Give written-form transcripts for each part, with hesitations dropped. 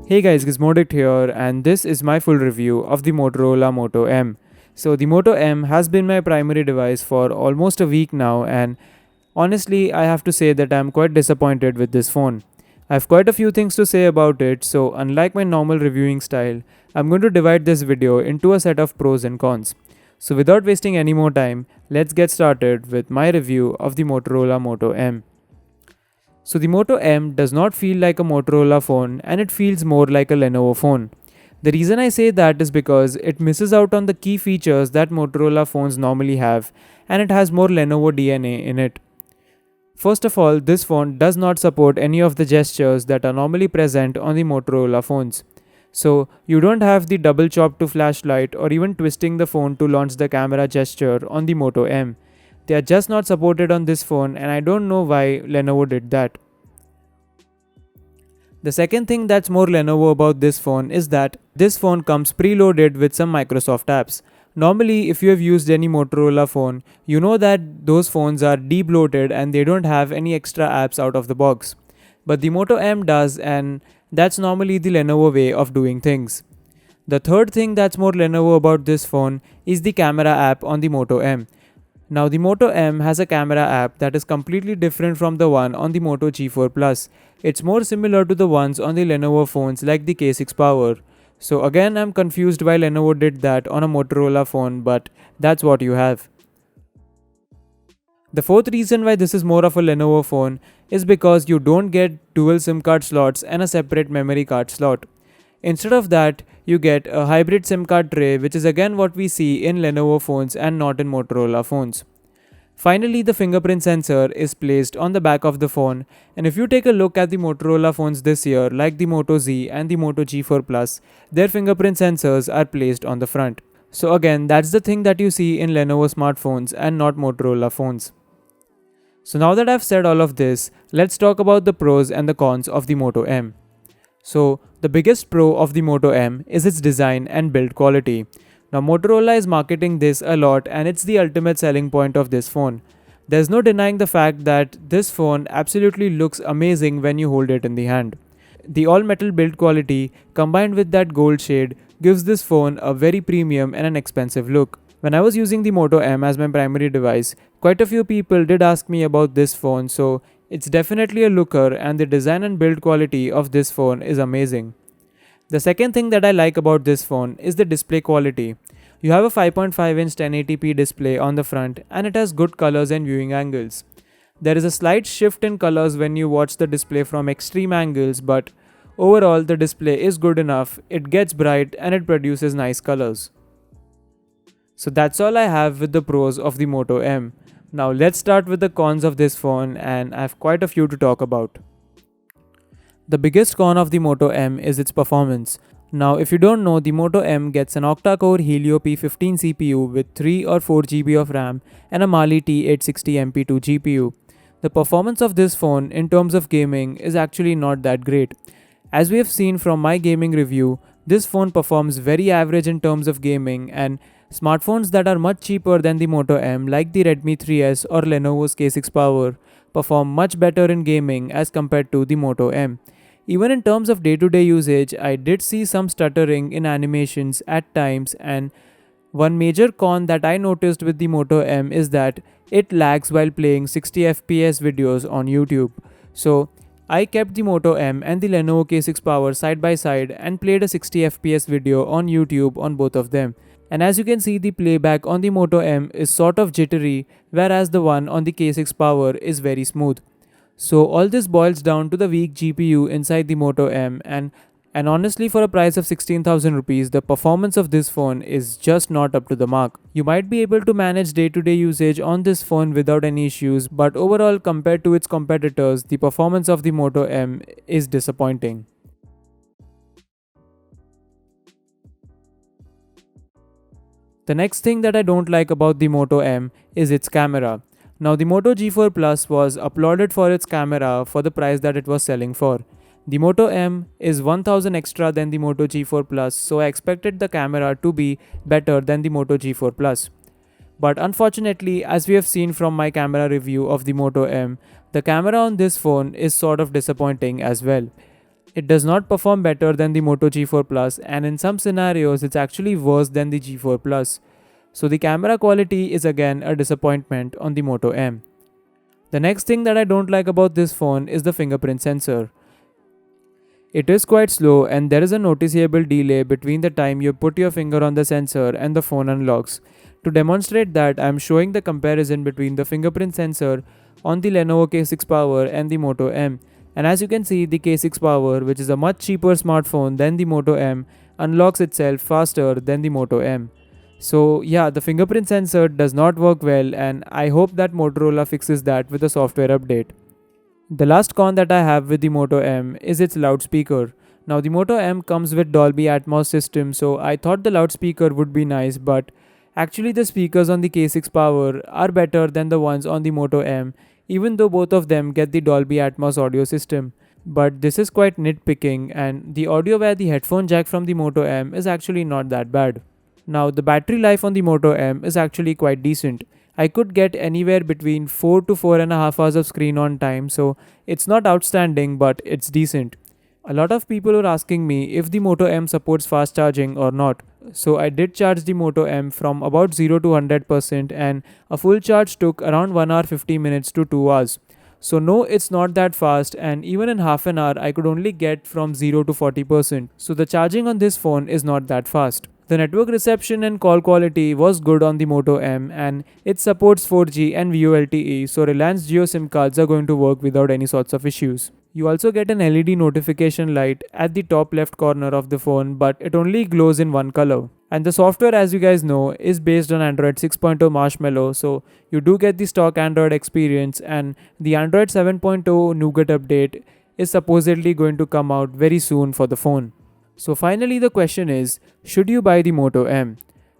Hey guys, Gizmodict here, and this is my full review of the Motorola Moto M. So the Moto M has been my primary device for almost a week now, and honestly I have to say that I'm quite disappointed with this phone. I have quite a few things to say about it, so unlike my normal reviewing style, I'm going to divide this video into a set of pros and cons. So without wasting any more time, let's get started with my review of the Motorola Moto M. So the Moto M does not feel like a Motorola phone and it feels more like a Lenovo phone. The reason I say that is because it misses out on the key features that Motorola phones normally have, and it has more Lenovo DNA in it. First of all, this phone does not support any of the gestures that are normally present on the Motorola phones. So you don't have the double chop to flashlight or even twisting the phone to launch the camera gesture on the Moto M. They are just not supported on this phone, and I don't know why Lenovo did that. The second thing that's more Lenovo about this phone is that this phone comes preloaded with some Microsoft apps. Normally, if you have used any Motorola phone, you know that those phones are de-bloated and they don't have any extra apps out of the box. But the Moto M does, and that's normally the Lenovo way of doing things. The third thing that's more Lenovo about this phone is the camera app on the Moto M. Now the Moto M has a camera app that is completely different from the one on the Moto G4 Plus. It's more similar to the ones on the Lenovo phones like the K6 Power. So again, I'm confused why Lenovo did that on a Motorola phone, but that's what you have. The fourth reason why this is more of a Lenovo phone is because you don't get dual SIM card slots and a separate memory card slot. Instead of that, you get a hybrid SIM card tray, which is again what we see in Lenovo phones and not in Motorola phones. Finally, the fingerprint sensor is placed on the back of the phone, and if you take a look at the Motorola phones this year, like the Moto Z and the Moto G4 Plus, their fingerprint sensors are placed on the front. So again, that's the thing that you see in Lenovo smartphones and not Motorola phones. So now that I've said all of this, let's talk about the pros and the cons of the Moto M. So the biggest pro of the Moto M is its design and build quality. Now Motorola is marketing this a lot, and it's the ultimate selling point of this phone. There's no denying the fact that this phone absolutely looks amazing when you hold it in the hand. The all metal build quality combined with that gold shade gives this phone a very premium and an expensive look. When I was using the Moto M as my primary device, quite a few people did ask me about this phone, so it's definitely a looker, and the design and build quality of this phone is amazing. The second thing that I like about this phone is the display quality. You have a 5.5-inch 1080p display on the front, and it has good colors and viewing angles. There is a slight shift in colors when you watch the display from extreme angles, but overall the display is good enough, it gets bright and it produces nice colors. So that's all I have with the pros of the Moto M. Now let's start with the cons of this phone, and I have quite a few to talk about. The biggest con of the Moto M is its performance. Now if you don't know, the Moto M gets an octa-core Helio P15 CPU with 3 or 4 GB of RAM and a Mali T860MP2 GPU. The performance of this phone in terms of gaming is actually not that great. As we have seen from my gaming review, this phone performs very average in terms of gaming, and smartphones that are much cheaper than the Moto M like the Redmi 3S or Lenovo's K6 Power perform much better in gaming as compared to the Moto M. Even in terms of day-to-day usage, I did see some stuttering in animations at times, and one major con that I noticed with the Moto M is that it lags while playing 60 FPS videos on YouTube. So I kept the Moto M and the Lenovo K6 Power side by side and played a 60 FPS video on YouTube on both of them. And as you can see, the playback on the Moto M is sort of jittery, whereas the one on the K6 Power is very smooth. So all this boils down to the weak GPU inside the Moto M, and honestly, for a price of 16,000 rupees, the performance of this phone is just not up to the mark. You might be able to manage day-to-day usage on this phone without any issues, but overall compared to its competitors, the performance of the Moto M is disappointing. The next thing that I don't like about the Moto M is its camera. Now the Moto G4 Plus was applauded for its camera for the price that it was selling for. The Moto M is 1000 extra than the Moto G4 Plus, so I expected the camera to be better than the Moto G4 Plus. But unfortunately, as we have seen from my camera review of the Moto M, the camera on this phone is sort of disappointing as well. It does not perform better than the Moto G4 Plus, and in some scenarios it's actually worse than the G4 Plus. So the camera quality is again a disappointment on the Moto M. The next thing that I don't like about this phone is the fingerprint sensor. It is quite slow and there is a noticeable delay between the time you put your finger on the sensor and the phone unlocks. To demonstrate that, I am showing the comparison between the fingerprint sensor on the Lenovo K6 Power and the Moto M. And as you can see, the K6 Power, which is a much cheaper smartphone than the Moto M, unlocks itself faster than the Moto M. So yeah, the fingerprint sensor does not work well, and I hope that Motorola fixes that with a software update. The last con that I have with the Moto M is its loudspeaker. Now the Moto M comes with Dolby Atmos system, so I thought the loudspeaker would be nice, but actually the speakers on the K6 Power are better than the ones on the Moto M, even though both of them get the Dolby Atmos audio system. But this is quite nitpicking, and the audio via the headphone jack from the Moto M is actually not that bad. Now the battery life on the Moto M is actually quite decent. I could get anywhere between 4 to 4.5 hours of screen on time, so it's not outstanding, but it's decent. A lot of people are asking me if the Moto M supports fast charging or not. So I did charge the Moto M from about 0 to 100%, and a full charge took around 1 hour 50 minutes to 2 hours. So no, it's not that fast, and even in half an hour I could only get from 0 to 40%. So the charging on this phone is not that fast. The network reception and call quality was good on the Moto M, and it supports 4G and VoLTE, so Reliance Jio SIM cards are going to work without any sorts of issues. You also get an LED notification light at the top left corner of the phone, but it only glows in one color. And the software, as you guys know, is based on Android 6.0 Marshmallow, so you do get the stock Android experience, and the Android 7.0 Nougat update is supposedly going to come out very soon for the phone. So finally the question is, should you buy the Moto M?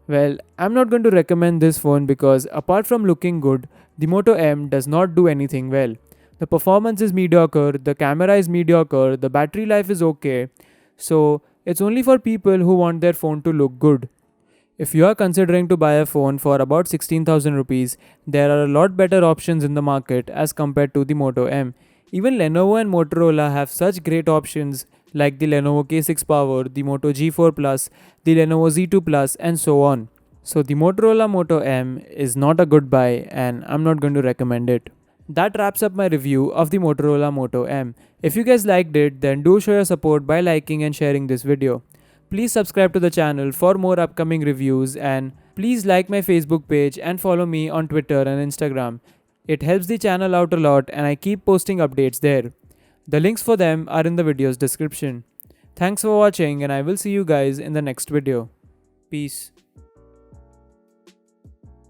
Well, I'm not going to recommend this phone because apart from looking good, the Moto M does not do anything well. The performance is mediocre, the camera is mediocre, the battery life is okay. So it's only for people who want their phone to look good. If you are considering to buy a phone for about 16,000 rupees, there are a lot better options in the market as compared to the Moto M. Even Lenovo and Motorola have such great options like the Lenovo K6 Power, the Moto G4 Plus, the Lenovo Z2 Plus, and so on. So the Motorola Moto M is not a good buy, and I'm not going to recommend it. That wraps up my review of the Motorola Moto M. If you guys liked it, then do show your support by liking and sharing this video. Please subscribe to the channel for more upcoming reviews, and please like my Facebook page and follow me on Twitter and Instagram. It helps the channel out a lot and I keep posting updates there. The links for them are in the video's description. Thanks for watching, and I will see you guys in the next video. Peace.